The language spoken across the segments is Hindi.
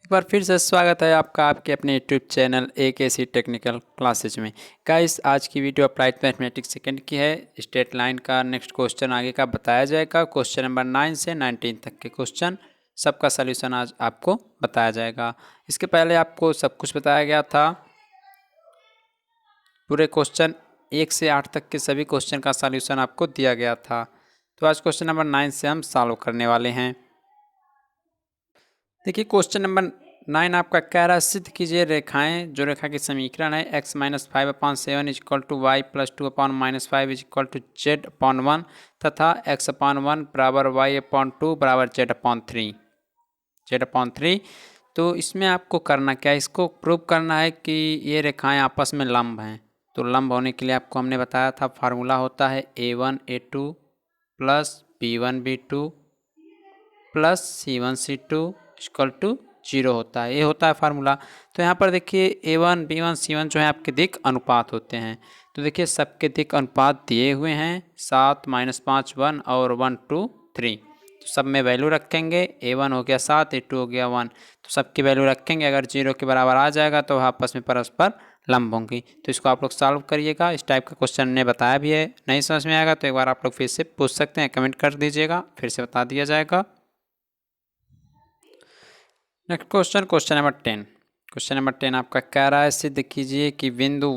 एक बार फिर से स्वागत है आपका आपके अपने YouTube channel AKC technical classes में। गाइस, आज की वीडियो अप्लाइड मैथमेटिक्स सेकंड की है। स्ट्रेट लाइन का नेक्स्ट क्वेश्चन आगे का बताया जाएगा। क्वेश्चन नंबर 9 से 19 तक के क्वेश्चन सबका सलूशन आज आपको बताया जाएगा। इसके पहले आपको सब कुछ बताया गया था। पूरे क्वेश्चन 1 से 8 तक के सभी क्वेश्चन का सॉल्यूशन आपको दिया गया था। तो आज क्वेश्चन नंबर 9 से हम सॉल्व करने वाले हैं। देखिए, क्वेश्चन नंबर 9 आपका कह रहा है, सिद्ध कीजिए रेखाएं जो रेखा की समीकरण है x minus 5/7 equal to y plus 2/-5 equal to z/1 तथा x/1 बराबर y/2 बराबर z/3। तो इसमें आपको करना क्या है, इसको प्रूव करना है कि ये रेखाएं आपस में लंब हैं। तो लंब होने के लिए आपको हमने बताया था फार्मूला होता है a1 a2 plus b1 b2 plus c1 c2 equal to 0 होता है। ये होता है फार्मूला। तो यहाँ पर देखिए a1 b1 c1 जो है आपके दिक् अनुपात होते हैं। तो देखिए सबके दिक् अनुपात दिए हुए हैं 7 -5 1 और 1 2 3। तो सब में वैल्यू रखेंगे। a1 हो गया 7, a2 हो गया 1। तो सबकी वैल्यू रखेंगे। अगर 0 के बराबर आ जाएगा तो आपस में परस्पर लंब होंगी। तो इसको आप लोग सॉल्व करिएगा। इस टाइप का क्वेश्चन ने बताया भी है। नहीं समझ में आएगा तो एक बार आप लोग फिर से पूछ सकते हैं, कमेंट कर दीजिएगा, फिर से बता दिया जाएगा। Next question, question number 10। Question number 10 आपका कह रहा है, सिद्ध कीजिए कि बिंदु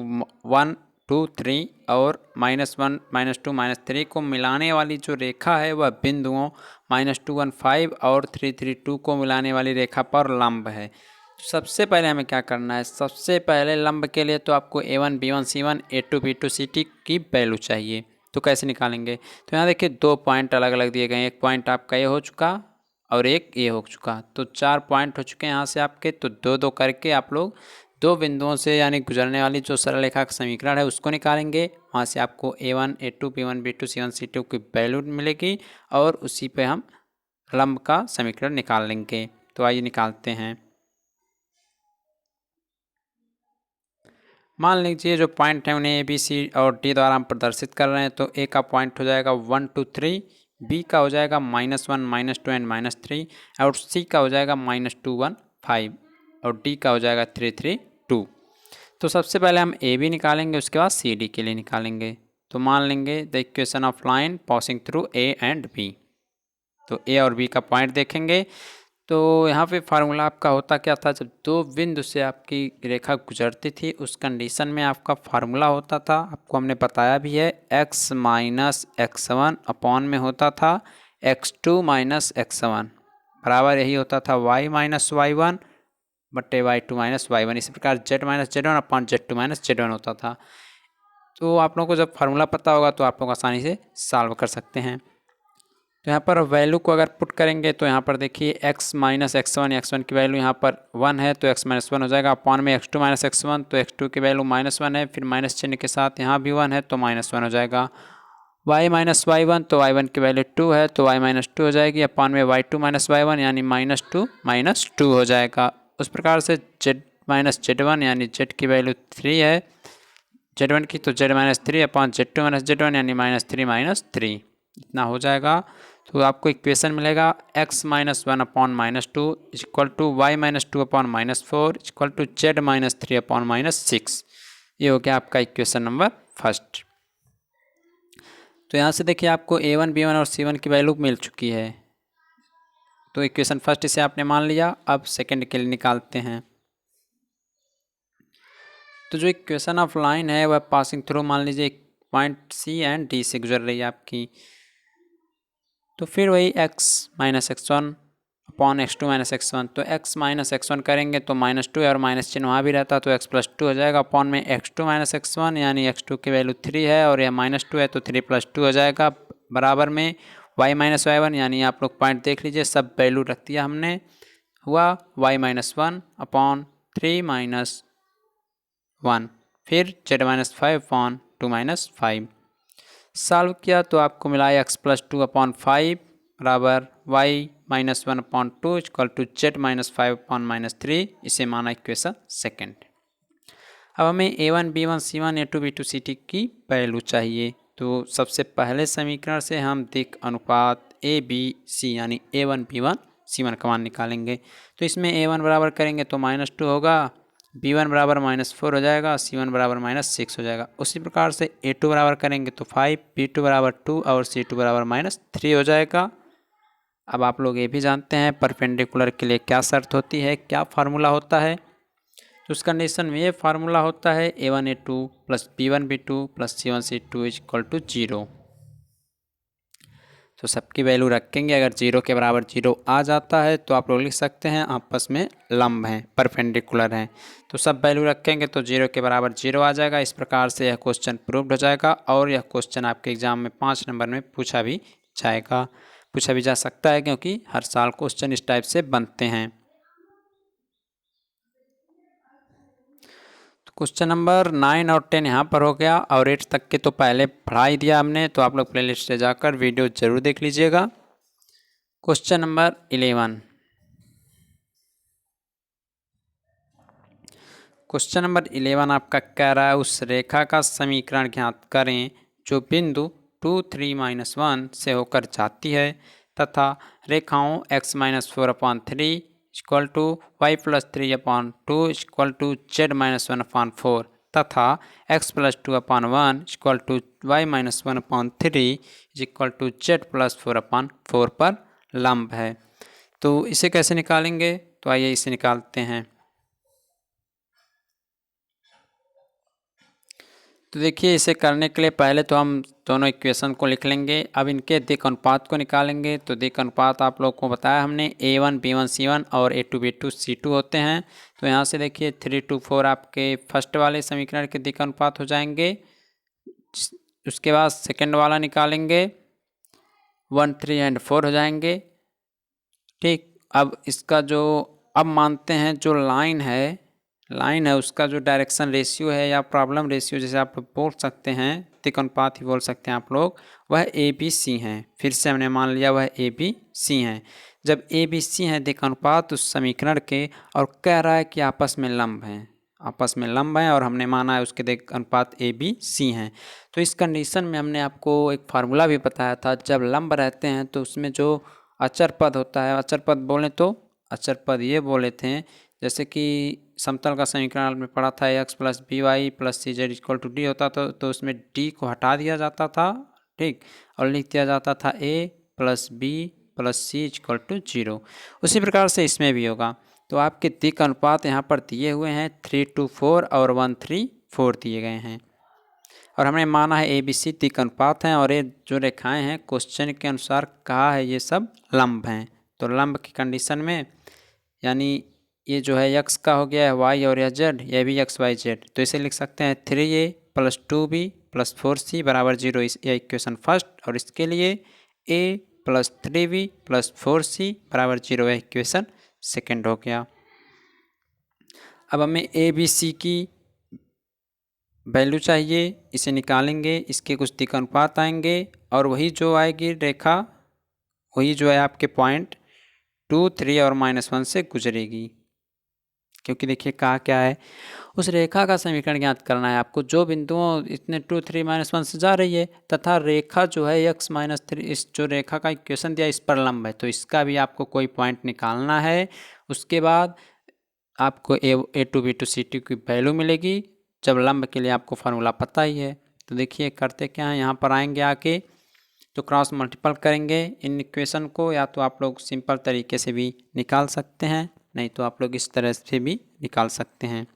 1 2 3 और -1 -2 -3 को मिलाने वाली जो रेखा है वह बिंदुओं -2 1 5 और 3 3 2 को मिलाने वाली रेखा पर लंब है। तो सबसे पहले हमें क्या करना है, सबसे पहले लंब के लिए तो आपको a1 b1 c1 a2 b2 c2 की वैल्यू चाहिए। तो कैसे निकालेंगे, तो यहाँ देखिए 2 पॉइंट अलग अलग दिए गए हैं। एक पॉइंट आपका ये हो चुका और एक ये हो चुका। तो 4 पॉइंट हो चुके हैं यहाँ से आपके। तो 2 2 करके आप लोग 2 बिंदुओं से यानी गुजरने वाली जो सरल रेखा का समीकरण है उसको निकालेंगे। वहाँ से आपको a1 a2 b1 b2 c1 c2 की वैल्यू मिलेगी और उसी पे हम लंब का समीकरण निकाल लेंगे। तो आइए निकालते हैं। मान लीजिए जो पॉइंट है उन्हें A B C और D द्वारा हम प्रदर्शित कर रहे हैं। तो A का पॉइंट हो जाएगा 1 2 3, B का हो जाएगा -1 -2 एंड -3 और C का हो जाएगा -2 1 5 और D का हो जाएगा 3 3 2। तो सबसे पहले हम A B निकालेंगे, उसके बाद C D के लिए निकालेंगे। तो मान लेंगे the equation of line passing through A and B। तो A और B का पॉइंट देखेंगे। तो यहाँ पे फार्मूला आपका होता क्या था, जब 2 बिंदु से आपकी रेखा गुजरती थी उस कंडीशन में आपका फार्मूला होता था, आपको हमने बताया भी है, x माइनस x1 अपॉन में होता था x2 माइनस x1 बराबर यही होता था y माइनस y1 बटे y2 माइनस y1। इसी प्रकार z minus z1 upon z2 minus z1 होता था। तो आप लोगों को जब फार्मूला पता होगा तो आप लोग आसानी से सॉल्व कर सकते हैं। तो यहाँ पर वैल्यू को अगर पुट करेंगे तो यहाँ पर देखिए x माइनस x1 की वैल्यू यहाँ पर 1 है तो x माइनस 1 हो जाएगा अपॉन में x2 माइनस x1। तो x2 की वैल्यू -1 है, फिर माइनस चिन्ह के साथ यहाँ भी 1 है तो -1 हो जाएगा। y माइनस y1 तो y1 की वैल्यू 2 है तो y माइनस 2 हो जाएगी अपॉन में y2 माइनस y1 यानी -2 हो जाएगा। उस प्रकार से z माइनस z1 यानी z की वैल्यू 3 है z1 की, तो z minus 3 upon z2 minus z1 यानी -3 इतना हो जाएगा। तो आपको इक्वेशन मिलेगा x minus 1 upon -2 equal to y minus 2 upon -4 equal to z minus 3 upon -6। ये हो गया आपका इक्वेशन नंबर फर्स्ट। तो यहाँ से देखिए आपको a1 b1 और c1 की वैल्यू मिल चुकी है। तो इक्वेशन फर्स्ट इसे आपने मान लिया। अब सेकंड के लिए निकालते हैं। तो जो इक्वेशन ऑफ लाइन है वह पासिंग थ्रू मान लीजिए पॉइंट C एंड D से गुजर रही है आपकी। तो फिर वही x minus x1 upon x2 minus x1। तो x माइनस x1 करेंगे तो -2 और माइनस चिन्ह वहाँ भी रहता तो x प्लस 2 हो जाएगा अपॉन में x2 माइनस x1 यानी x2 की वैल्यू 3 है और यह -2 है तो 3 प्लस 2 हो जाएगा बराबर में y माइनस y1 यानी आप लोग पॉइंट देख लीजिए सब वैल्यू रख दिया हमने। हुआ y माइनस 1 अपॉन 3 माइनस 1 फिर z minus 5 upon 2 minus 5। Solve किया तो आपको मिला x प्लस 2 अपॉन 5 बराबर y minus 1 upon 2 equal to z minus 5 upon -3। इसे माना इक्वेशन सेकेंड। अब हमें a1 b1 c1 a2 b2 c2 की वैल्यू चाहिए। तो सबसे पहले समीकरण से हम दिक् अनुपात a b c यानी a1 b1 C1 का मान निकालेंगे। तो इसमें A1 बराबर करेंगे तो -2 होगा, B1 बराबर -4 हो जाएगा, C1 बराबर -6 हो जाएगा। उसी प्रकार से A2 बराबर करेंगे तो 5, B2 बराबर 2 और C2 बराबर -3 हो जाएगा। अब आप लोग ये भी जानते हैं परपेंडिकुलर के लिए क्या शर्त होती है, क्या फार्मूला होता है। तो उस कंडीशन में ये फार्मूला होता है A1 A2 plus B1 B2 plus C1 C2 is equal to 0। तो सबकी वैल्यू रखेंगे, अगर 0 के बराबर 0 आ जाता है तो आप लोग लिख सकते हैं आपस में लंब हैं, परपेंडिकुलर हैं। तो सब वैल्यू रखेंगे तो 0 के बराबर 0 आ जाएगा। इस प्रकार से यह क्वेश्चन प्रूव्ड हो जाएगा और यह क्वेश्चन आपके एग्जाम में 5 नंबर में पूछा भी जाएगा, पूछा भी जा सकता है, क्योंकि हर साल क्वेश्चन इस टाइप से बनते हैं। क्वेश्चन नंबर 9 और 10 यहाँ पर हो गया और 8 तक के तो पहले पढ़ा ही दिया हमने, तो आप लोग प्लेलिस्ट से जाकर वीडियो जरूर देख लीजिएगा। क्वेश्चन नंबर 11, क्वेश्चन नंबर 11 आपका कह रहा है उस रेखा का समीकरण ज्ञात करें जो बिंदु 2 3 -1 से होकर जाती है तथा रेखाओं x-4/3 equal to y+3/2 equal to z-1/4 तथा x+2/1 equal to y-1/3 equal to z+4/4 पर लंब है। तो इसे कैसे निकालेंगे, तो आइए इसे निकालते हैं। तो देखिए इसे करने के लिए पहले तो हम दोनों इक्वेशन को लिख लेंगे। अब इनके दिक् अनुपात को निकालेंगे। तो दिक् अनुपात आप लोग को बताया हमने A1 B1 C1 और A2 B2 C2 होते हैं। तो यहाँ से देखिए 3 2 4 आपके फर्स्ट वाले समीकरण के दिक् अनुपात हो जाएंगे। उसके बाद सेकंड वाला निकालेंगे 1 3 एंड 4 हो जाएंगे। ठीक, अब इसका जो अब मानते हैं जो लाइन है उसका जो डायरेक्शन रेशियो है या प्रॉब्लम रेशियो जैसे आप बोल सकते हैं, दिक् अनुपात ही बोल सकते हैं आप लोग, वह ABC हैं। फिर से हमने मान लिया वह ABC हैं। जब ABC हैं दिक् अनुपात उस समीकरण के और कह रहा है कि आपस में लंब हैं और हमने माना है उसके दिक् अनुपात ABC हैं। तो इस कंडीशन में हमने आपको एक फार्मूला भी बताया था, जब लंब रहते हैं तो उसमें जो अचर पद होता है, अचर पद बोले तो अचर पद ये बोले थे जैसे कि समतल का समीकरण में पढ़ा था x + by + cz = d होता था, तो उसमें d को हटा दिया जाता था, ठीक, और लिख दिया जाता था a + b + c = 0। उसी प्रकार से इसमें भी होगा। तो आपके दिक् अनुपात यहाँ पर दिए हुए हैं 3 2 4 और 1 3 4 दिए गए हैं और हमने माना है ABC दिक् अनुपात हैं और ये जो रेखाएं हैं क्वेश्चन के अनुसार कहा है ये सब लंब हैं। तो लंब की कंडीशन में यानी ये जो है x का हो गया है y और यह z, यह भी x y z, तो इसे लिख सकते हैं 3a + 2b + 4c = 0, यह इक्वेशन फर्स्ट। और इसके लिए a + 3b + 4c = 0, यह इक्वेशन सेकेंड हो गया। अब हमें ABC की वैल्यू चाहिए, इसे निकालेंगे, इसके कुछ दिक् अनुपात आएंगे और वही जो आएगी रेखा वही जो है आपके पॉइंट 2 3 और -1 से गुजरेगी, क्योंकि देखिए कहा क्या है उस रेखा का समीकरण ज्ञात करना है आपको जो बिंदुओं इतने 2 3 -1 से जा रही है तथा रेखा जो है x-3 इस जो रेखा का इक्वेशन दिया इस पर लंब है, तो इसका भी आपको कोई पॉइंट निकालना है। उसके बाद आपको A2 B2 C2 की वैल्यू मिलेगी। जब लंब के लिए आपको फार्मूला पता ही है, तो देखिए करते क्या है, यहाँ पर आएंगे आके तो क्रॉस मल्टीपल करेंगे इन इक्वेशन को, या तो आप लोग सिंपल तरीके से भी निकाल सकते हैं, नहीं तो आप लोग इस तरह से भी निकाल सकते हैं।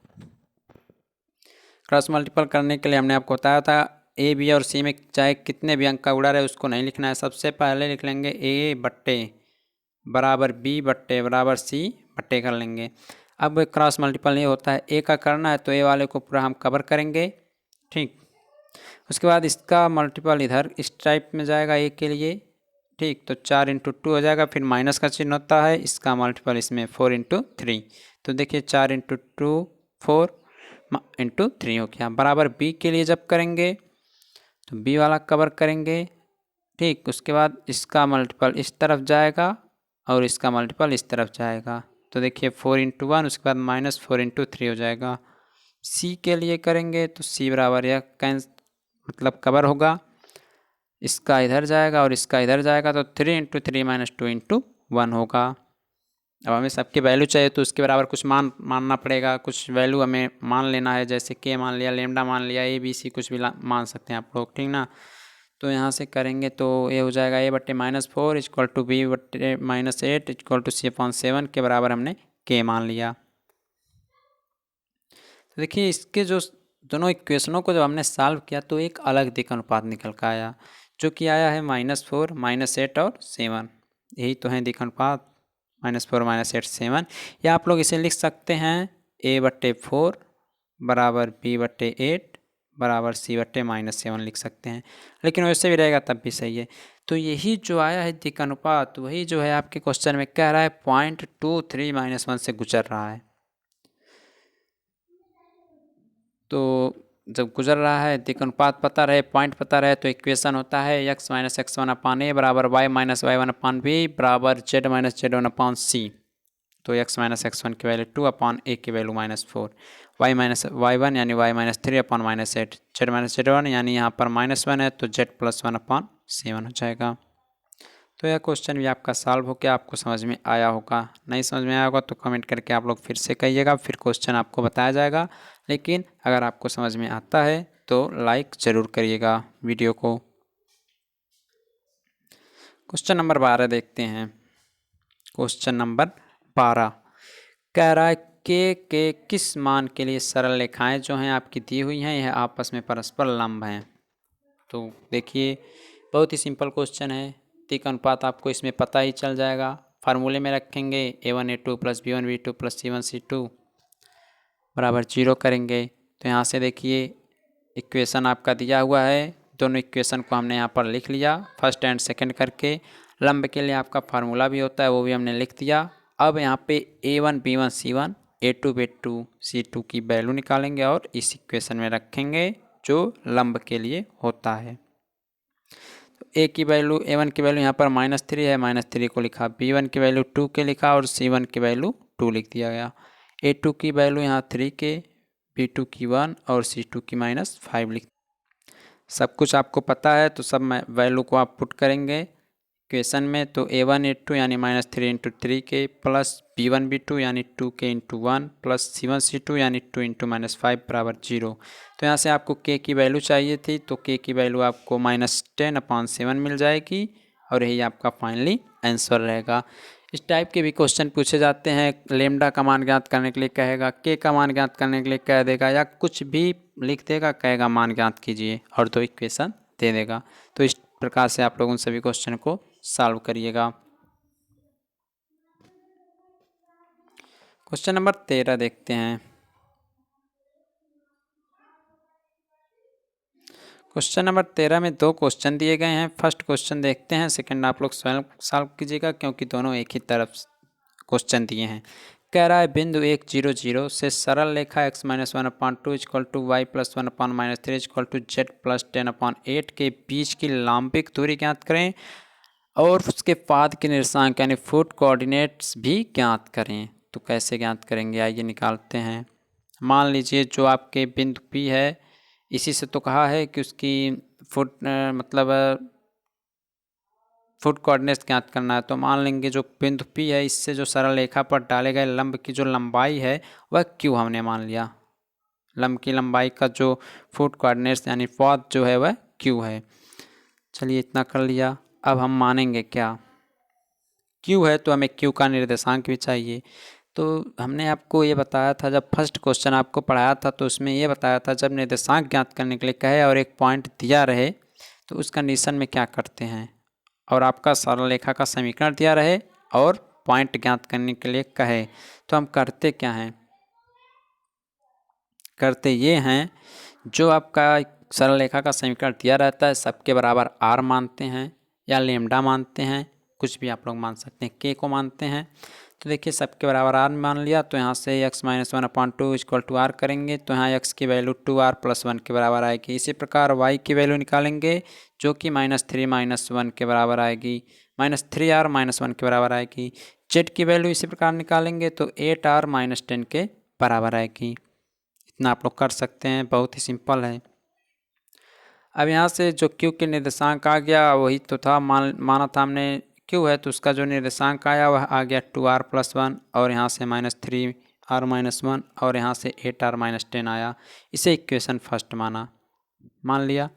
क्रॉस मल्टीपल करने के लिए हमने आपको बताया था A B और C में चाहे कितने भी अंक का उड़ा रहे उसको नहीं लिखना है। सबसे पहले लिख लेंगे A बट्टे बराबर B बट्टे बराबर C बट्टे कर लेंगे। अब क्रॉस मल्टीपल ये होता है A का करना है तो A वाले को पूरा हम कवर करेंगे, ठीक। उसके बाद इसका मल्टीपल इधर इस टाइप में जाएगा A के लिए, ठीक, तो 4 × 2 हो जाएगा, फिर माइनस का चिन्ह होता है, इसका मल्टीपल इसमें 4 × 3, तो देखिए 4 × 2 4 × 3 हो गया। बराबर B के लिए जब करेंगे तो B वाला कवर करेंगे, ठीक। उसके बाद इसका मल्टीपल इस तरफ जाएगा और इसका मल्टीपल इस तरफ जाएगा, तो देखिए 4 × 1, उसके बाद -4 × 3 हो जाएगा। C के लिए करेंगे तो C बराबर यह मतलब कवर होगा, इसका इधर जाएगा और इसका इधर जाएगा, तो 3 × 3 -2 × 1 होगा। अब हमें सबकी वैल्यू चाहिए तो उसके बराबर कुछ मानना पड़ेगा, कुछ वैल्यू हमें मान लेना है, जैसे के मान लिया, लेमडा मान लिया, ए बी सी कुछ भी मान सकते हैं आप लोग, ठीक ना। तो यहाँ से करेंगे तो ये हो जाएगा a/-4 equal to b/-8 equal to c/7 के बराबर हमने के मान लिया। तो देखिए इसके जो दोनों इक्वेशनों को जब हमने सॉल्व किया तो एक अलग दिक् अनुपात निकल कर आया, जो कि आया है -4, -8 और 7। यही तो है दिक् अनुपात, -4, -8, 7। या आप लोग इसे लिख सकते हैं a/4 बराबर b/8 बराबर c/-7 लिख सकते हैं, लेकिन वैसे भी रहेगा तब भी सही है। तो यही जो आया है दिक् अनुपात, वही जो है आपके क्वेश्चन में कह रहा है 0.23 - 1 से गुजर रहा है। तो जब गुजर रहा है, दिक् अनुपात पता रहे, पॉइंट पता रहे, तो इक्वेशन होता है x - x1/a बराबर y - y1/b बराबर z - z1/c। तो x - x1 की वैल्यू 2/a की वैल्यू -4, y - y1 यानी y - 3/-8, z - z1 यानी यहाँ पर -1 है तो z + 1/7 हो जाएगा। तो यह क्वेश्चन भी आपका सॉल्व हो के आपको समझ में आया होगा। नहीं समझ में आया होगा तो कमेंट करके आप लोग फिर से कहिएगा, फिर क्वेश्चन आपको बताया जाएगा। लेकिन अगर आपको समझ में आता है तो लाइक ज़रूर करिएगा वीडियो को। क्वेश्चन नंबर 12 देखते हैं। क्वेश्चन नंबर 12 कह रहा है के किस मान के लिए सरल रेखाएं जो हैं आपकी दी हुई हैं यह आपस में परस्पर लंब हैं। तो देखिए बहुत ही सिंपल क्वेश्चन है, दिक् अनुपात आपको इसमें पता ही चल जाएगा। फार्मूले में रखेंगे a1 a2 + b1 b2 + c1 c2 बराबर 0 करेंगे। तो यहाँ से देखिए इक्वेशन आपका दिया हुआ है, दोनों इक्वेशन को हमने यहाँ पर लिख लिया फर्स्ट एंड सेकंड करके। लंब के लिए आपका फार्मूला भी होता है, वो भी हमने लिख दिया। अब यहाँ पे a1 b1 c1 a2 b2 c2 की वैल्यू निकालेंगे और इस इक्वेशन में रखेंगे जो लंब के लिए होता है। तो a की वैल्यू a1 की वैल्यू यहाँ पर -3 है, -3 को लिखा, b1 की वैल्यू 2 के लिखा और c1 की वैल्यू 2 लिख दिया गया। a2 की वैल्यू यहाँ 3 के, b2 की 1 और c2 की -5 लिख। सब कुछ आपको पता है तो सब वैल्यू को आप पुट करेंगे इक्वेशन में। तो a1 a2 यानी -3 × 3 के प्लस b1 b2 यानी 2 के × 1 प्लस c1 c2 यानी 2 × -5 बराबर 0। तो यहाँ से आपको k की वैल्यू चाहिए थी तो k की वैल्यू आपको -10/7 मिल जाएगी और यही आपका फाइनली आंसर रहेगा। इस टाइप के भी क्वेश्चन पूछे जाते हैं, लेमडा का मान ज्ञात करने के लिए कहेगा, k का मान ज्ञात करने के लिए कह देगा, या कुछ भी लिख देगा कहेगा मान ज्ञात कीजिए और दो इक्वेशन दे देगा। तो इस प्रकार से आप लोग उन सभी क्वेश्चन को सॉल्व करिएगा। क्वेश्चन नंबर 13 देखते हैं। क्वेश्चन नंबर 13 में दो क्वेश्चन दिए गए हैं। फर्स्ट क्वेश्चन देखते हैं, सेकंड आप लोग स्वयं सॉल्व कीजिएगा क्योंकि दोनों एक ही तरफ क्वेश्चन दिए हैं। कह रहा है बिंदु 1 0 0 से सरल रेखा x - 1/2 equal to y + 1/-3 equal to z + 10/8 के बीच की लंबिक दूरी ज्ञात करें और उसके पाद के निर्देशांक यानी फुट कोऑर्डिनेट्स भी ज्ञात करें। तो कैसे ज्ञात करेंगे आइए निकालते हैं। मान लीजिए जो आपके बिंदु P है, इसी से तो कहा है कि उसकी मतलब फुट कोऑर्डिनेट्स ज्ञात करना है। तो मान लेंगे जो बिंदु P है, इससे जो सरल रेखा पर डाले गए लंब की जो लंबाई है वह Q हमने मान लिया। लंब की लंबाई का जो फुट कोऑर्डिनेट्स यानी पाद जो है वह Q है। चलिए इतना कर लिया। अब हम मानेंगे क्या, Q है तो हमें Q का निर्देशांक भी चाहिए। तो हमने आपको ये बताया था, जब फर्स्ट क्वेश्चन आपको पढ़ाया था तो उसमें ये बताया था जब निर्देशांक ज्ञात करने के लिए कहे और एक पॉइंट दिया रहे तो उस कंडीशन में क्या करते हैं, और आपका सरल रेखा का समीकरण दिया रहे और पॉइंट ज्ञात करने के लिए कहे तो हम करते क्या हैं, करते ये हैं जो आपका सरल रेखा का समीकरण दिया रहता है सबके बराबर r मानते हैं या लेमडा मानते हैं, कुछ भी आप लोग मान सकते हैं, k को मानते हैं। तो देखिए सबके बराबर r मान लिया तो यहाँ से x - 1/2 इक्वल टू r करेंगे तो यहाँ x की वैल्यू 2r + 1 के बराबर आएगी। इसी प्रकार y की वैल्यू निकालेंगे जो कि -3 - 1 के बराबर आएगी, -3r - 1 के बराबर आएगी। z की वैल्यू इसी प्रकार निकालेंगे तो 8r - 10 के बराबर आएगी। इतना आप लोग कर सकते हैं, बहुत ही सिंपल है। अब यहाँ से जो Q के निर्देशांक आ गया वही तो था, माना था हमने क्यू है तो उसका जो निर्देशांक आया वह आ गया 2r+1 और यहाँ से -3r-1 और यहाँ से 8r-10 आया। इसे इक्वेशन फर्स्ट मान लिया।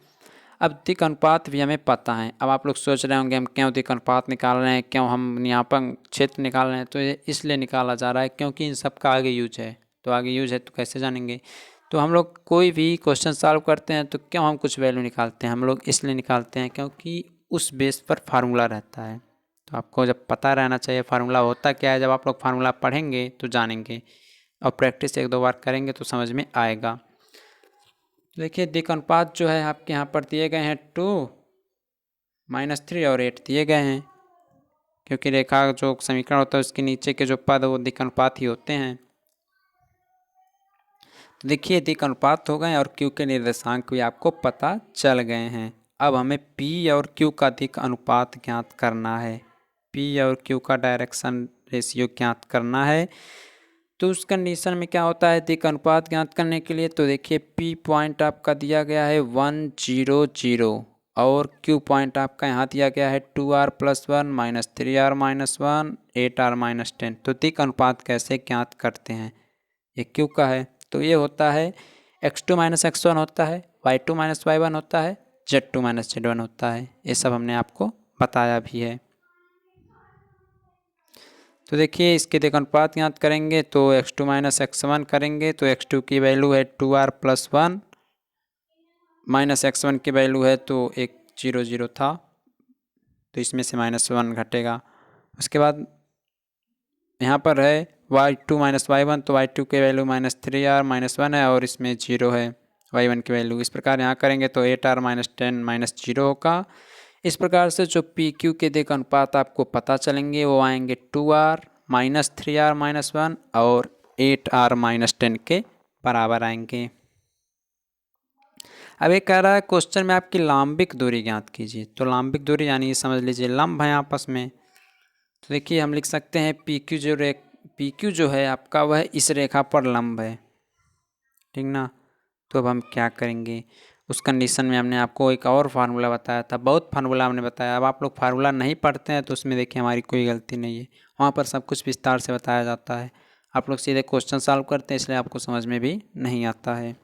अब दिक् अनुपात भी हमें पता है। अब आप लोग सोच रहे होंगे हम क्यों दिक् अनुपात निकाल रहे हैं, क्यों हम नियापन क्षेत्र निकाल रहे हैं। तो ये इसलिए निकाला जा रहा है क्योंकि इन सब का आगे यूज है। तो आगे यूज है तो कैसे जानेंगे। तो हम लोग कोई भी क्वेश्चन सॉल्व करते हैं तो क्यों हम कुछ वैल्यू निकालते हैं, हम लोग इसलिए निकालते हैं क्योंकि उस बेस पर फार्मूला रहता है। तो आपको जब पता रहना चाहिए फार्मूला होता क्या है। जब आप लोग फार्मूला पढ़ेंगे तो जानेंगे और प्रैक्टिस 1-2 बार करेंगे तो समझ में आएगा। देखिए दिक् अनुपात जो है आपके यहाँ पर दिए गए हैं 2, -3 और 8 दिए गए हैं, क्योंकि रेखा जो समीकरण होता है उसके नीचे के जो पद वो दिक् अनुपात ही होते हैं। तो देखिए दिक् अनुपात हो गए और क्यू के निर्देशांक भी आपको पता चल गए हैं। अब हमें पी और क्यू का दिक् अनुपात ज्ञात करना है, पी और क्यू का डायरेक्शन रेशियो ज्ञात करना है। तो उस कंडीशन में क्या होता है दिक् अनुपात ज्ञात करने के लिए। तो देखिए पी पॉइंट आपका दिया गया है 1 0 0 और क्यू पॉइंट आपका यहाँ दिया गया है 2r+1 -3r-1 8r-10। तो दिक् अनुपात कैसे ज्ञात करते हैं, ये क्यू का है तो ये होता है x2 - x1 होता है, y2 - y1 होता है, z2 - z1 होता है। ये सब हमने आपको बताया भी है। तो देखिए इसके दिक् अनुपात ज्ञात करेंगे तो x2 - x1 करेंगे तो x2 की वैल्यू है 2r+1 -x1 की वैल्यू है तो 1 0 0 था तो इसमें से -1 घटेगा। उसके बाद यहाँ पर है y2 - y1 तो y2 की वैल्यू -3r-1 है और इसमें 0 है y1 की वैल्यू। इस प्रकार यहाँ करेंगे तो 8r-10 -0 होगा। इस प्रकार से जो पी क्यू के दिक् अनुपात आपको पता चलेंगे वो आएंगे 2r -3r-1 और 8r-10 के बराबर आएंगे। अब ये कह रहा है क्वेश्चन में आपकी लंबिक दूरी ज्ञात कीजिए। तो लंबिक दूरी यानी समझ लीजिए लंब है आपस में। तो देखिए हम लिख सकते हैं पी क्यू जो है आपका वह इस रेखा पर लंब है, ठीक ना। तो अब हम क्या करेंगे, उस कंडीशन में हमने आपको एक और फार्मूला बताया था, बहुत फार्मूला हमने बताया। अब आप लोग फार्मूला नहीं पढ़ते हैं तो उसमें देखिए हमारी कोई गलती नहीं है, वहाँ पर सब कुछ विस्तार से बताया जाता है। आप लोग सीधे क्वेश्चन सॉल्व करते हैं इसलिए आपको समझ में भी नहीं आता है।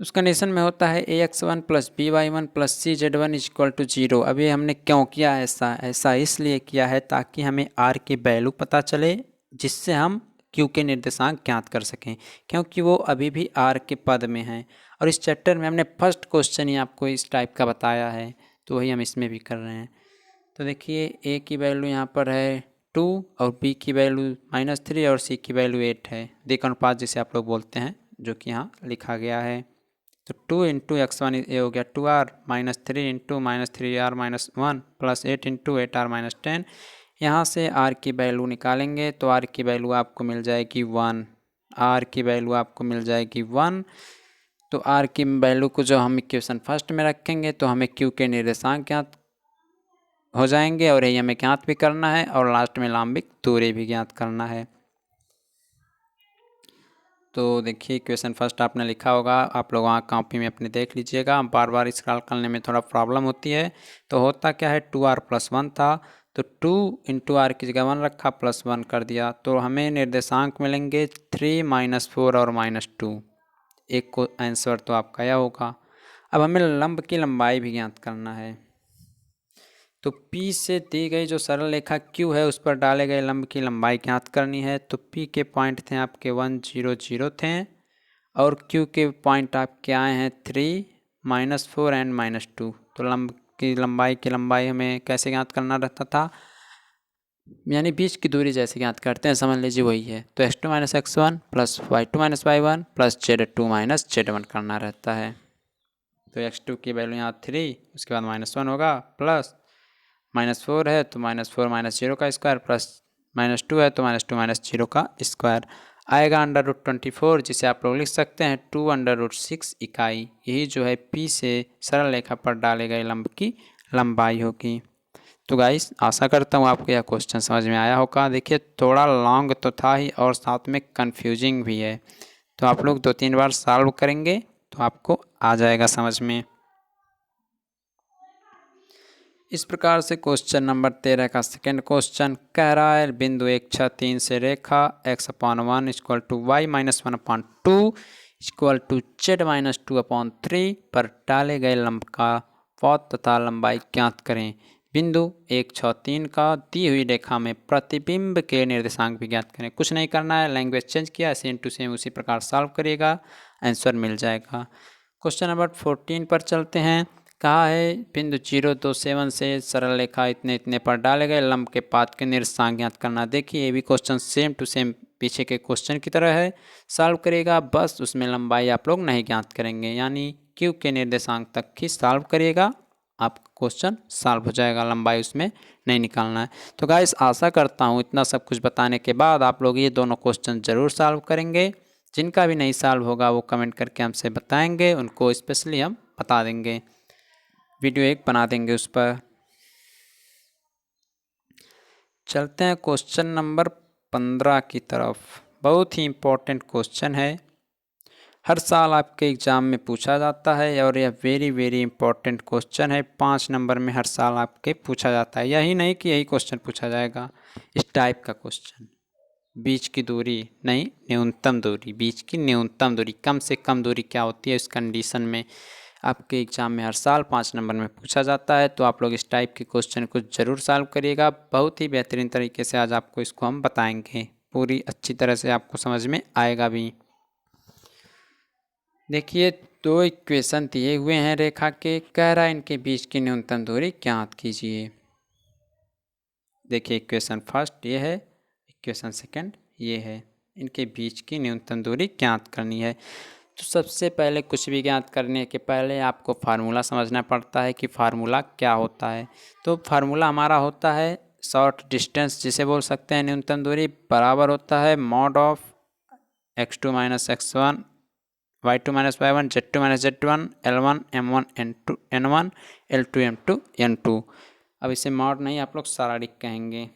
उस कंडीशन में होता है ax1 + by1 + cz1 = 0। अभी हमने क्यों किया ऐसा इसलिए किया है ताकि हमें r की वैल्यू पता चले, जिससे हम q के निर्देशांक ज्ञात कर सकें, क्योंकि वो अभी भी r के पद में हैं। और इस चैप्टर में हमने फर्स्ट क्वेश्चन ही आपको इस टाइप का बताया है तो वही हम इसमें भी कर रहे हैं। तो देखिए a की वैल्यू यहाँ पर है 2 और b की वैल्यू -3 और c की वैल्यू 8 है, दिक् अनुपात जिसे आप लोग बोलते हैं, जो कि यहाँ लिखा गया है। तो 2 × x1 ये हो गया 2r -3 × -3r-1 + 8 × 8r-10। यहाँ से r की वैल्यू निकालेंगे तो r की वैल्यू आपको मिल जाएगी 1, r की वैल्यू आपको मिल जाएगी 1। तो r की वैल्यू को जो हम इक्वेशन फर्स्ट में रखेंगे तो हमें q के निर्देशांक ज्ञात हो जाएंगे और यही हमें ज्ञात भी करना है और लास्ट में लंबिक दूरी भी ज्ञात करना है। तो देखिए इक्वेशन फर्स्ट आपने लिखा होगा, आप लोग वहाँ कॉपी में अपने देख लीजिएगा, बार बार स्क्रॉल करने में थोड़ा प्रॉब्लम होती है। तो होता क्या है 2r+1 था तो 2 × r की जगह 1 रखा +1 कर दिया तो हमें निर्देशांक मिलेंगे 3 -4 और -2। एक को आंसर तो आपका यह होगा। अब हमें लंब की लंबाई भी ज्ञात करना है। तो P से दी गई जो सरल रेखा Q है उस पर डाले गए लंब की लंबाई ज्ञात करनी है। तो P के पॉइंट थे आपके 1 0 0 थे और Q के पॉइंट आपके आए हैं 3 -4 एंड -2। तो लंब की लंबाई हमें कैसे ज्ञात करना रहता था, यानी बीच की दूरी जैसे ज्ञात करते हैं समझ लीजिए वही है। तो x2 - x1 + y2 - y1 + z2 - z1 करना रहता है। तो x2 की वैल्यू यहाँ 3, उसके बाद -1 होगा प्लस -4 है तो -4 - 0 का स्क्वायर प्लस -2 है तो -2 - 0 का स्क्वायर आएगा √24, जिसे आप लोग लिख सकते हैं 2√6 इकाई। यही जो है P से सरल रेखा पर डाले गए लंब की लंबाई होगी। तो गाइस आशा करता हूँ आपको यह क्वेश्चन समझ में आया होगा। देखिए थोड़ा लॉन्ग तो था ही और साथ में कन्फ्यूजिंग भी है, तो आप लोग 2-3 बार सॉल्व करेंगे तो आपको आ जाएगा समझ में। इस प्रकार से क्वेश्चन नंबर 13 का सेकेंड क्वेश्चन कह रहा है बिंदु 1 6 3 से रेखा x/1 equal to y minus 1/2 equal to z minus 2/3 पर डाले गए लंब का पथ तथा लंबाई ज्ञात करें। बिंदु 1 6 3 का दी हुई रेखा में प्रतिबिंब के निर्देशांक भी ज्ञात करें। कुछ नहीं करना है, लैंग्वेज चेंज किया, सेम टू सेम उसी प्रकार सॉल्व करिएगा, आंसर मिल जाएगा। क्वेश्चन नंबर 14 पर चलते हैं। कहा है बिंदु 0 2 7 से सरल रेखा इतने इतने पर डाले गए लंब के पाद के निर्देशांक ज्ञात करना। देखिए ये भी क्वेश्चन सेम टू सेम पीछे के क्वेश्चन की तरह है, सॉल्व करिएगा, बस उसमें लंबाई आप लोग नहीं ज्ञात करेंगे, यानी क्यू के निर्देशांक तक ही सॉल्व करिएगा, आपका क्वेश्चन सॉल्व हो जाएगा, लंबाई उसमें नहीं निकालना है। तो गाइस आशा करता हूँ इतना सब कुछ बताने के बाद आप लोग ये दोनों क्वेश्चन ज़रूर सॉल्व करेंगे। जिनका भी नहीं सॉल्व होगा वो कमेंट करके हमसे बताएंगे, उनको स्पेशली हम बता देंगे, वीडियो एक बना देंगे उस पर। चलते हैं क्वेश्चन नंबर 15 की तरफ। बहुत ही इम्पोर्टेंट क्वेश्चन है, हर साल आपके एग्ज़ाम में पूछा जाता है और यह वेरी वेरी इंपॉर्टेंट क्वेश्चन है। 5 नंबर में हर साल आपके पूछा जाता है, यही नहीं कि यही क्वेश्चन पूछा जाएगा, इस टाइप का क्वेश्चन। बीच की दूरी नहीं, न्यूनतम दूरी, बीच की न्यूनतम दूरी, कम से कम दूरी क्या होती है इस कंडीशन में आपके एग्ज़ाम में हर साल 5 नंबर में पूछा जाता है। तो आप लोग इस टाइप के क्वेश्चन को ज़रूर सॉल्व करिएगा, बहुत ही बेहतरीन तरीके से आज आपको इसको हम बताएंगे, पूरी अच्छी तरह से आपको समझ में आएगा भी। देखिए दो इक्वेशन दिए हुए हैं रेखा के, कह रहा है इनके बीच की न्यूनतम दूरी ज्ञात कीजिए। देखिए इक्वेशन फर्स्ट ये है, इक्वेशन सेकंड ये है, इनके बीच की न्यूनतम दूरी ज्ञात करनी है। तो सबसे पहले कुछ भी ज्ञात करने के पहले आपको फार्मूला समझना पड़ता है कि फार्मूला क्या होता है। तो फार्मूला हमारा होता है शॉर्ट डिस्टेंस, जिसे बोल सकते हैं न्यूनतम दूरी, बराबर होता है mod of x2 minus x1 y2 minus y1 z2 minus z1 l1 m1 n2 n1 l2 m2 n2। अब इसे मॉड नहीं आप लोग साराडिक कहेंगे।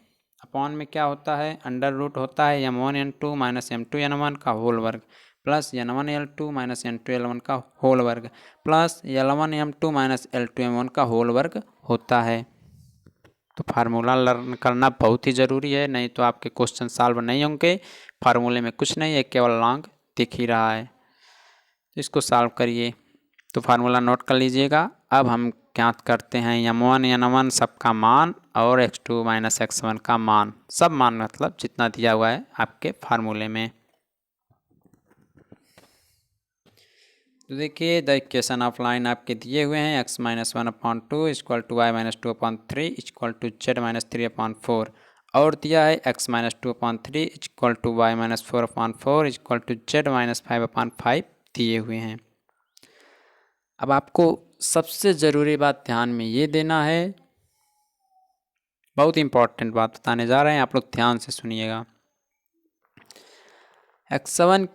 अपॉन में क्या होता है, अंडर रूट होता है m1 n2 minus m2 n1 का होल वर्ग plus n1 l2 minus n2 l1 का होल वर्ग plus l1 m2 minus l2 m1 का होल वर्ग होता है। तो फार्मूला लर्न करना बहुत ही ज़रूरी है, नहीं तो आपके क्वेश्चन सॉल्व नहीं होंगे। फार्मूले में कुछ नहीं है, केवल लॉन्ग दिख ही रहा है, तो इसको सॉल्व करिए। तो फार्मूला नोट कर लीजिएगा। अब हम ज्ञात करते हैं m1 n1 सबका मान और x2 माइनस x1 का मान, सब मान मतलब जितना दिया हुआ है आपके फार्मूले में। तो देखिए द इक्वेशन ऑफ लाइन आपके दिए हुए हैं, x minus 1/2 equal to y minus 2/3 equal to z minus 3/4, और दिया है x minus 2/3 equal to y minus 4/4 equal to z minus 5/5 दिए हुए हैं। अब आपको सबसे ज़रूरी बात ध्यान में ये देना है, बहुत इंपॉर्टेंट बात बताने जा रहे हैं, आप लोग ध्यान से सुनिएगा। x7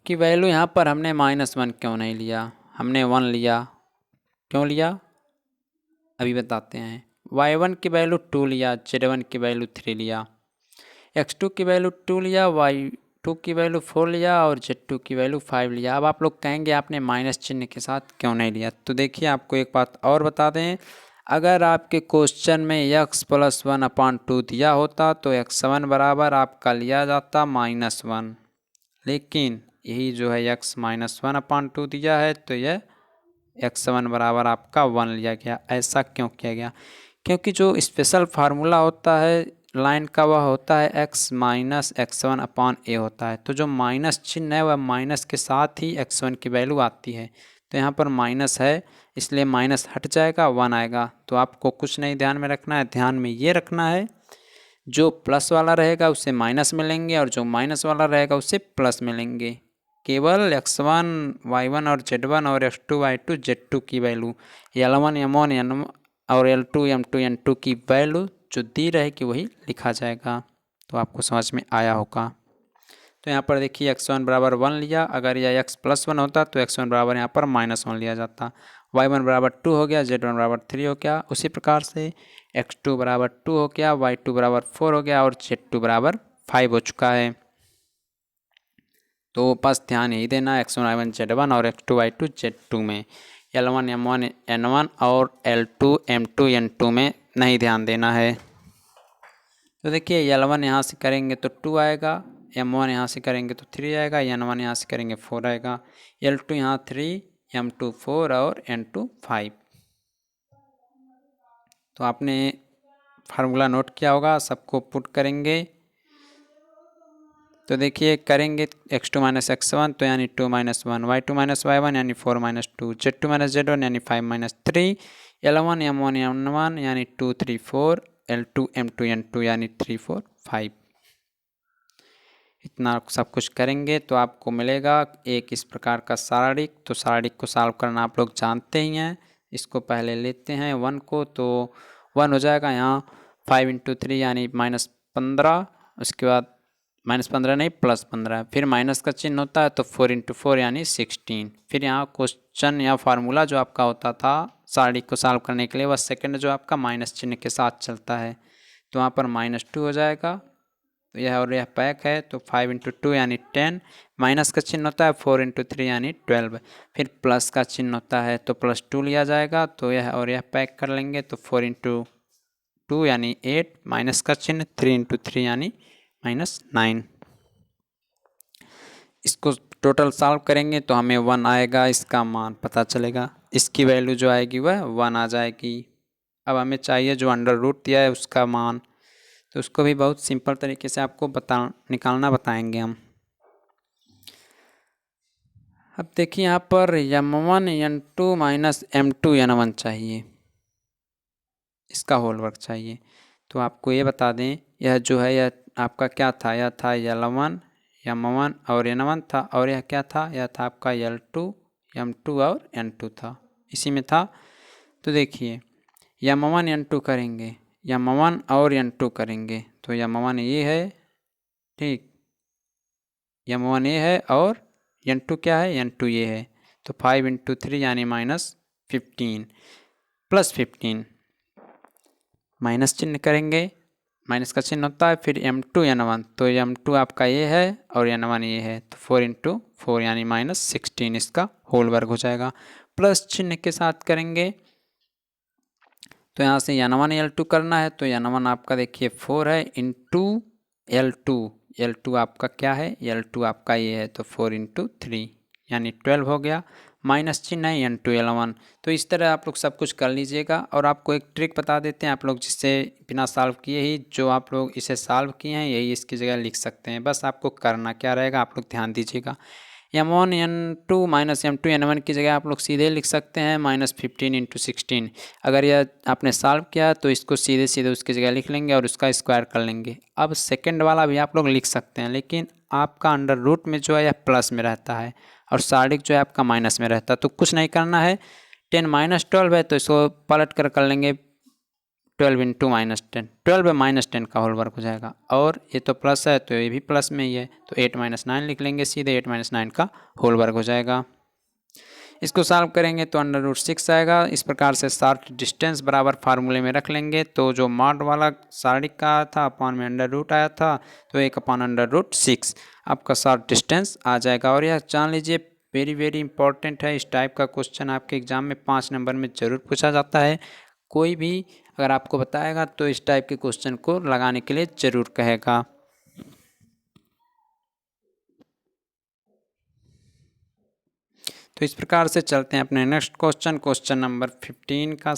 की वैल्यू यहाँ पर हमने -1 क्यों नहीं लिया, हमने 1 लिया, क्यों लिया अभी बताते हैं। y1 की वैल्यू 2 लिया, z1 की वैल्यू 3 लिया, x2 की वैल्यू 2 लिया, y2 की वैल्यू 4 लिया और z2 की वैल्यू 5 लिया। अब आप लोग कहेंगे आपने माइनस चिन्ह के साथ क्यों नहीं लिया, तो देखिए आपको एक बात और बता दें, अगर आपके क्वेश्चन में x प्लस 1/2 दिया होता तो x7 बराबर आपका लिया जाता -1, लेकिन यही जो है x माइनस 1/2 दिया है तो यह x7 बराबर आपका 1 लिया गया। ऐसा क्यों किया गया, क्योंकि जो स्पेशल फार्मूला होता है लाइन का वह होता है x माइनस x1/a होता है। तो जो माइनस चिन्ह है वह माइनस के साथ ही x1 की वैल्यू आती है, तो यहाँ पर माइनस है इसलिए माइनस हट जाएगा, 1 आएगा। तो आपको कुछ नहीं ध्यान में रखना है, ध्यान में ये रखना है जो प्लस वाला रहेगा उससे माइनस मिलेंगे और जो माइनस वाला रहेगा उससे प्लस मिलेंगे। केवल x1 y1 और z1 और x2 y2 z2 की वैल्यू, l1 m1 n और l2 m2 n2 की वैल्यू जो दी रहेगी वही लिखा जाएगा। तो आपको समझ में आया होगा। तो यहाँ पर देखिए x1 बराबर 1 लिया, अगर यह x प्लस 1 होता तो x1 बराबर यहाँ पर -1 लिया जाता, y1 बराबर 2 हो गया, z1 बराबर 3 हो गया, उसी प्रकार से x2 बराबर 2 हो गया, y2 बराबर 4 हो गया और z2 बराबर 5 हो चुका है। तो बस ध्यान यही देना x1 y1 z1 और x2 y2 z2 में L1 M1 N1 और L2 M2 N2 में नहीं ध्यान देना है। तो देखिए L1 यहाँ से करेंगे तो 2 आएगा, M1 यहाँ से करेंगे तो 3 आएगा, N1 यहाँ से करेंगे 4 आएगा, L2 यहाँ 3, M2 4 और N2 5। तो आपने फार्मूला नोट किया होगा, सबको पुट करेंगे तो देखिए करेंगे x2 माइनस x1 तो यानी 2 माइनस 1, y2 माइनस y1 यानी 4 माइनस 2, z2 माइनस z1 यानी 5 माइनस 3, L1 M1 N1 यानी 2 3 4, L2 M2 N2 यानी 3 4 5। इतना सब कुछ करेंगे तो आपको मिलेगा एक इस प्रकार का सारणिक। तो सारणिक को सॉल्व करना आप लोग जानते ही हैं। इसको पहले लेते हैं 1 को, तो 1 हो जाएगा यहाँ 5 इंटू 3 यानी -15, उसके बाद -15 नहीं +15, फिर माइनस का चिन्ह होता है तो 4 इंटू 4 यानी 16। फिर यहाँ क्वेश्चन या फार्मूला जो आपका होता था सारणिक को सॉल्व करने के लिए वह सेकंड जो आपका माइनस चिन्ह के साथ चलता है, तो वहाँ पर -2 हो जाएगा। तो यह और यह पैक है तो 5 इंटू 2 यानी 10, माइनस का चिन्ह होता है 4 इंटू 3 यानी 12, फिर प्लस का चिन्ह होता है तो +2 लिया जाएगा। तो यह और यह पैक कर लेंगे तो 4 इंटू 2 यानी 8, माइनस का चिन्ह 3 इंटू 3 यानी -9। इसको टोटल सॉल्व करेंगे तो हमें 1 आएगा, इसका मान पता चलेगा, इसकी वैल्यू जो आएगी वह 1 आ जाएगी। अब हमें चाहिए जो अंडर रूट दिया है उसका मान, तो उसको भी बहुत सिंपल तरीके से आपको निकालना बताएंगे हम। अब देखिए यहाँ पर M1 N2 minus M2 N1 चाहिए, इसका होल वर्क चाहिए। तो आपको ये बता दें यह जो है यह आपका क्या था, यह था L1 M1 और N1 था, और यह क्या था, यह था आपका L2 M2 और N2 था, इसी में था। तो देखिए M1 N2 करेंगे, M1 और N2 करेंगे तो M1 ये है, ठीक, M1 ये है और N2 क्या है, N2 ये है। तो 5 इंटू 3 यानी -15 +15, माइनस चिन्ह करेंगे, माइनस का चिन्ह होता है, फिर M2 N1, तो M2 आपका ये है और N1 ये है, तो 4 इंटू 4 यानी -16, इसका होल वर्ग हो जाएगा। प्लस चिन्ह के साथ करेंगे तो यहाँ से N1 L2 करना है, तो N1 आपका देखिए 4 है इंटू L2 आपका क्या है, L2 आपका ये है, तो 4 इंटू 3 यानी 12 हो गया, माइनस चिन्ह है N2 L1। तो इस तरह आप लोग सब कुछ कर लीजिएगा। और आपको एक ट्रिक बता देते हैं आप लोग, जिससे बिना सॉल्व किए ही जो आप लोग इसे सॉल्व किए हैं यही इसकी जगह लिख सकते हैं। बस आपको करना क्या रहेगा, आप लोग ध्यान दीजिएगा। M1 N2 minus M2 N1 की जगह आप लोग सीधे लिख सकते हैं -15 इंटू 16। अगर यह आपने सॉल्व किया तो इसको सीधे सीधे उसकी जगह लिख लेंगे और उसका स्क्वायर कर लेंगे। अब सेकंड वाला भी आप लोग लिख सकते हैं, लेकिन आपका अंडर रूट में जो है यह प्लस में रहता है और सारणिक जो है आपका माइनस में रहता है। तो कुछ नहीं करना है, 10 माइनस 12 है तो इसको पलट कर लेंगे 12 इंटू -10, 12 -10 का होल वर्क हो जाएगा। और ये तो प्लस है तो ये भी प्लस में ही है, तो 8 - 9 लिख लेंगे सीधे, 8 - 9 का होल वर्क हो जाएगा। इसको सॉल्व करेंगे तो √6 आएगा। इस प्रकार से शॉर्ट डिस्टेंस बराबर फार्मूले में रख लेंगे। तो जो मॉड वाला सारणिक का आया था अपॉन में अंडर रूट आया था, तो 1/√6 आपका शॉर्ट डिस्टेंस आ जाएगा। और यह जान लीजिए वेरी वेरी इंपॉर्टेंट है, इस टाइप का क्वेश्चन आपके एग्जाम में 5 नंबर में ज़रूर पूछा जाता है। कोई भी अगर आपको बताएगा तो इस टाइप के क्वेश्चन को लगाने के लिए ज़रूर कहेगा। तो इस प्रकार से चलते हैं अपने नेक्स्ट क्वेश्चन नंबर 15 का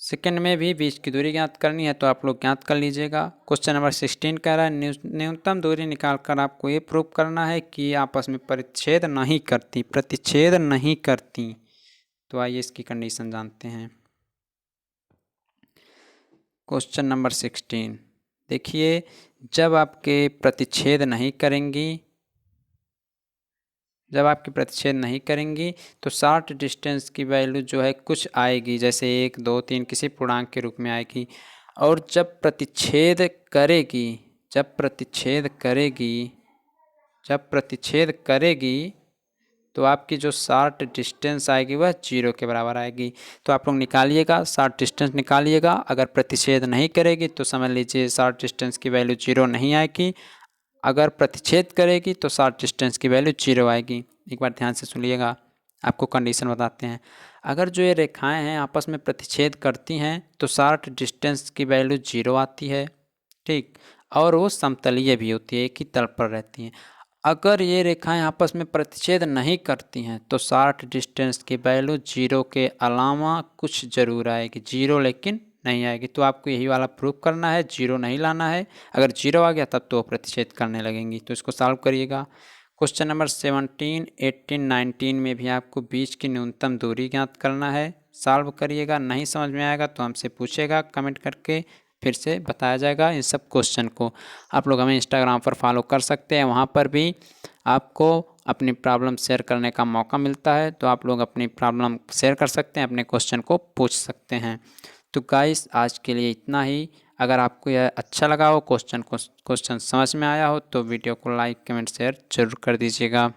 सेकंड में भी बीच की दूरी ज्ञात करनी है, तो आप लोग ज्ञात कर लीजिएगा। क्वेश्चन नंबर 16 कह रहा है न्यूनतम दूरी निकालकर आपको ये प्रूव करना है कि आपस में प्रतिच्छेद नहीं करती। तो आइए इसकी कंडीशन जानते हैं। क्वेश्चन नंबर 16 देखिए, जब आपकी प्रतिच्छेद नहीं करेंगी तो शॉर्ट डिस्टेंस की वैल्यू जो है कुछ आएगी, जैसे 1 2 3 किसी पूर्णांक के रूप में आएगी। और जब प्रतिच्छेद करेगी तो आपकी जो शॉर्ट डिस्टेंस आएगी वह 0 के बराबर आएगी। तो आप लोग निकालिएगा, शॉर्ट डिस्टेंस निकालिएगा। अगर प्रतिच्छेद नहीं करेगी तो समझ लीजिए शॉर्ट डिस्टेंस की वैल्यू 0 नहीं आएगी, अगर प्रतिच्छेद करेगी तो शॉर्ट डिस्टेंस की वैल्यू 0 आएगी। एक बार ध्यान से सुनिएगा। आपको कंडीशन बताते हैं। अगर जो ये रेखाएं हैं आपस में प्रतिच्छेद करती हैं तो शॉर्ट डिस्टेंस की वैल्यू 0 आती है, ठीक, और वो समतलीय भी होती है, एक ही तल पर रहती हैं। अगर ये रेखाएं आपस में प्रतिच्छेद नहीं करती हैं तो शॉर्ट डिस्टेंस की वैल्यू 0 के अलावा कुछ ज़रूर आएगी, 0 लेकिन नहीं आएगी। तो आपको यही वाला प्रूफ करना है, 0 नहीं लाना है। अगर 0 आ गया तब तो वो प्रतिच्छेद करने लगेंगी। तो इसको सॉल्व करिएगा। क्वेश्चन नंबर 17, 18, 19 में भी आपको बीच की न्यूनतम दूरी ज्ञात करना है। सॉल्व करिएगा, नहीं समझ में आएगा तो हमसे पूछेगा कमेंट करके, फिर से बताया जाएगा इन सब क्वेश्चन को। आप लोग हमें इंस्टाग्राम पर फॉलो कर सकते हैं, वहाँ पर भी आपको अपनी प्रॉब्लम शेयर करने का मौका मिलता है। तो आप लोग अपनी प्रॉब्लम शेयर कर सकते हैं, अपने क्वेश्चन को पूछ सकते हैं। तो गाइस आज के लिए इतना ही। अगर आपको यह अच्छा लगा हो, क्वेश्चन समझ में आया हो, तो वीडियो को लाइक कमेंट शेयर जरूर कर दीजिएगा।